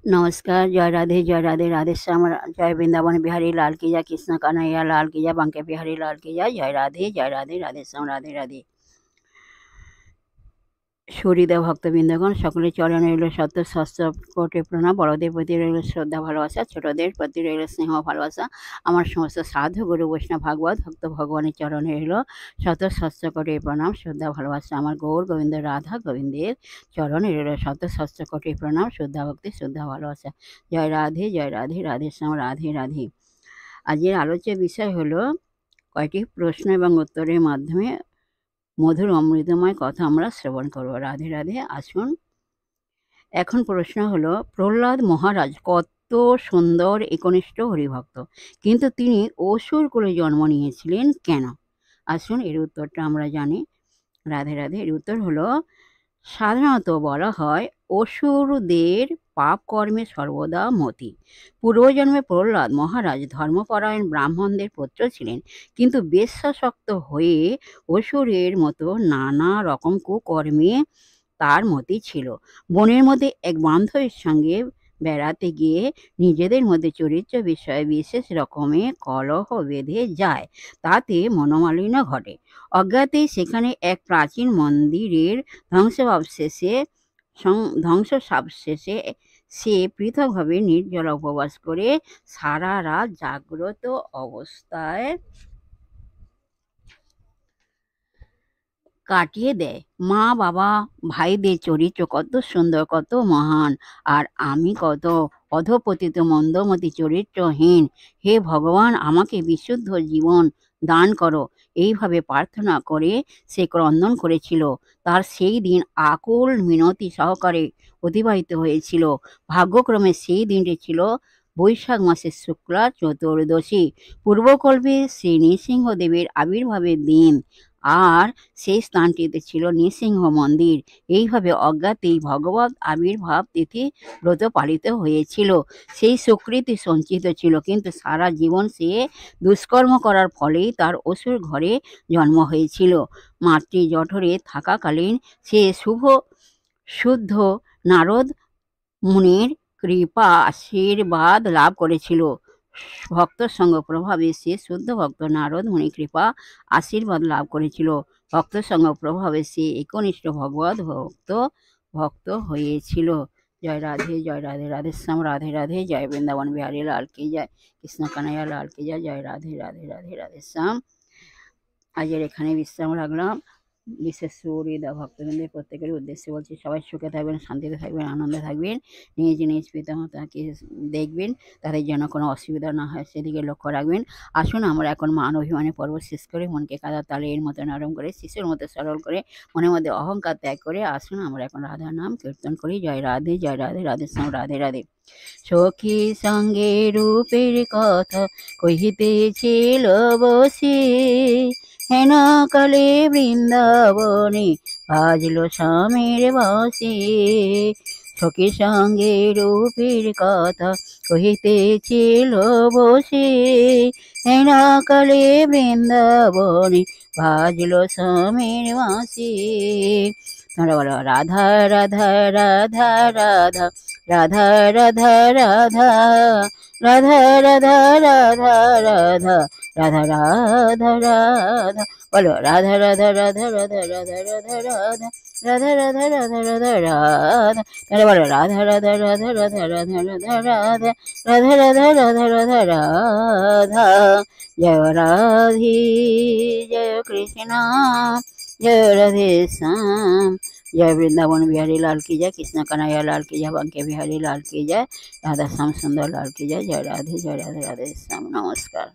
नमस्कार, जय राधे, राधे श्याम, जय वृंदावन बिहारी लाल की जय, कृष्ण कन्हैया लाल की जय, बांके बिहारी लाल की जय राधे, राधे श्याम, राधे राधे। সুহৃদয় ভক্তবৃন্দগণ, সকলের চরণে রইল শত সহস্র কোটি প্রণাম। বড়দের প্রতি রইল শ্রদ্ধা ভালোবাসা, ছোটদের প্রতি রইল স্নেহ ভালোবাসা। আমার সমস্ত সাধু গুরু বৈষ্ণব ভাগবত ভক্ত ভগবানের চরণে রইল শত সহস্র কোটি প্রণাম, শ্রদ্ধা ভালোবাসা। আমার গৌর গোবিন্দ রাধা গোবিন্দের চরণে রইল শত সহস্র কোটি প্রণাম, শ্রদ্ধা ভক্তি, শ্রদ্ধা ভালোবাসা। জয় রাধে, রাধে শ্যাম, রাধে রাধে। আজকের আলোচ্য বিষয় হলো কয়েকটি প্রশ্ন এবং উত্তরের মাধ্যমে মধুর অমৃতময় কথা আমরা শ্রবণ করব। রাধে রাধে। আসুন, এখন প্রশ্ন হলো, প্রহ্লাদ মহারাজ কত সুন্দর একনিষ্ঠ হরিভক্ত, কিন্তু তিনি অসুর কুলে জন্ম নিয়েছিলেন কেন? আসুন, এর উত্তরটা আমরা জানি। রাধে রাধে। এর উত্তর হলো, সাধারণত বলা হয় অসুরদের পাপ কর্মে সর্বদা মতি। পূর্বজন্মে প্রহ্লাদ মহারাজ ধর্মপরায়ণ ব্রাহ্মণদের পুত্র ছিলেন, কিন্তু বেশ্যাসক্ত হয়ে অসুরের মতো নানা রকম কুকর্মে তার মতি ছিল। বনের মধ্যে এক বান্ধবীর সঙ্গে বেড়াতে গিয়ে নিজেদের মধ্যে চরিত্র বিষয়ে বিশেষ রকমের কলহ বেঁধে যায়, তাতে মনোমালিন্য ঘটে। অজ্ঞাতে সেখানে এক প্রাচীন মন্দিরের ধ্বংসাবশেষে সে পৃথকভাবে নির্জলা উপবাস করে সারা রাত জাগ্রত অবস্থায় কাটিয়ে দেয়। মা বাবা ভাইদের চরিত্র কত সুন্দর, কত মহান, আর আমি কত অধপতিত মন্দমতি চরিত্রহীন। হে ভগবান, আমাকে বিশুদ্ধ জীবন দান করো, এইভাবে প্রার্থনা করে সে ক্রন্দন করেছিল। তার সেই দিন আকুল মিনতি সহকারে অতিবাহিত হয়েছিল। ভাগ্যক্রমে সেই দিনটি ছিল বৈশাখ মাসের শুক্লা চতুর্দশী, পূর্বকল্পে শ্রী নৃসিংহদেবের আবির্ভাবের দিন, আর সেই স্থানটিতে ছিল নৃসিংহ মন্দির। এইভাবে অজ্ঞাতেই ভগবত আবির্ভাব তিথি ব্রত পালিত হয়েছিল। সেই সুকৃতি সঞ্চিত ছিল, কিন্তু সারা জীবন সে দুষ্কর্ম করার ফলেই তার অসুর ঘরে জন্ম হয়েছিল। মাতৃ জঠরে থাকাকালীন সে শুদ্ধ নারদ মুনির কৃপা আশীর্বাদ লাভ করেছিল। ভক্ত সঙ্গ প্রভাবে সে শুদ্ধ ভক্ত নারদ মুনি কৃপা আশীর্বাদ লাভ করেছিল। ভক্ত সঙ্গ প্রভাবে সে একনিষ্ঠ ভগবত ভক্ত হয়েছিল। জয় রাধে, রাধে শ্যাম, রাধে রাধে। জয় বৃন্দাবন বিহারী লাল কি জয়, কৃষ্ণ কানাইয়া লাল কি জয়। জয় রাধে, রাধে শ্যাম। আজের এখানে বিশ্রাম রাখলাম। বিশেষ সুহৃদয় ভক্তবৃন্দের প্রত্যেকের উদ্দেশ্যে বলছি, সবাই সুখে থাকবেন, শান্তিতে থাকবেন, আনন্দে থাকবেন। নিজ পিতামাতাকে দেখবেন, তাদের যেন কোনো অসুবিধা না হয় সেদিকে লক্ষ্য রাখবেন। আসুন, আমরা এখন মান অভিমানের পর্ব শেষ করে মনকে কাদা তালে এর মতো নরম করে, শিশুর মতো সরল করে, মনের মধ্যে অহংকার ত্যাগ করে আসুন আমরা এখন রাধার নাম কীর্তন করি। জয় রাধে, রাধে শ্যাম, রাধে রাধে। সখী সঙ্গে রূপের কথা কহিতেছিল বসে, হেন কালে বৃন্দাবনে বাজলো স্বামীর বাঁশি। সখীর সঙ্গে রূপের কথা কহিতেছিল বসে, হেন কালে বৃন্দাবনে বাজলো স্বামীর বাঁশি। তোমরা বলো, রাধা রাধা রাধা রাধা, রাধা রাধা রাধা, রাধা রাধা রাধা রাধা, রাধা রাধা রাধা। বলো, রাধা রাধা রাধা রাধা রাধা রাধা রাধা, রাধা রাধা রাধা রাধা রাধা। তাহলে বলো, রাধা রাধা রাধা রাধা রাধা রাধা রাধা, রাধা রাধা রাধা রাধা রাধা। জয় রাধে, জয় কৃষ্ণ, জয় রাধে শ্যাম। जय वृंदावन बिहारी लाल की जय, कृष्ण कन्हैया लाल की जय, बांके बिहारी लाल की जय, राधा श्याम सुंदर लाल की जय। जय राधे, राधे श्याम। नमस्कार।